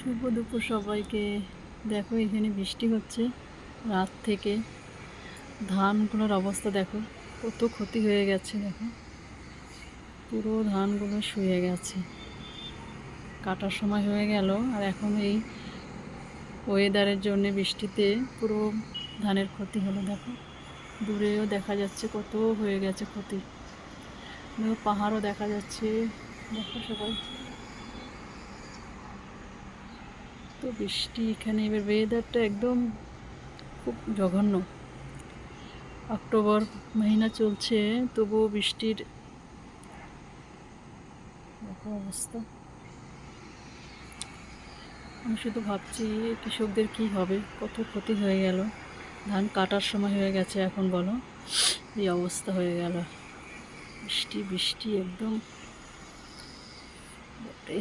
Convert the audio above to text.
শুভ দুপুর সবাইকে। দেখো এখানে বৃষ্টি হচ্ছে রাত থেকে। ধানগুলোর অবস্থা দেখো, কত ক্ষতি হয়ে গেছে। দেখো পুরো ধানগুলো শুয়ে গেছে, কাটার সময় হয়ে গেল। আর এখন এই ওয়েদারের জন্য বৃষ্টিতে পুরো ধানের ক্ষতি হলো। দেখো দূরেও দেখা যাচ্ছে কত হয়ে গেছে ক্ষতি। পাহাড়ও দেখা যাচ্ছে। দেখো সবাই, তো বৃষ্টি এখানে এবার ওয়েদারটা একদম খুব জঘন্য। অক্টোবর মহিনা চলছে, তবুও বৃষ্টির দেখো অবস্থা। আমি শুধু ভাবছি কৃষকদের কি হবে, কত ক্ষতি হয়ে গেল। ধান কাটার সময় হয়ে গেছে, এখন বলো এই অবস্থা হয়ে গেল। বৃষ্টি বৃষ্টি একদম বটে।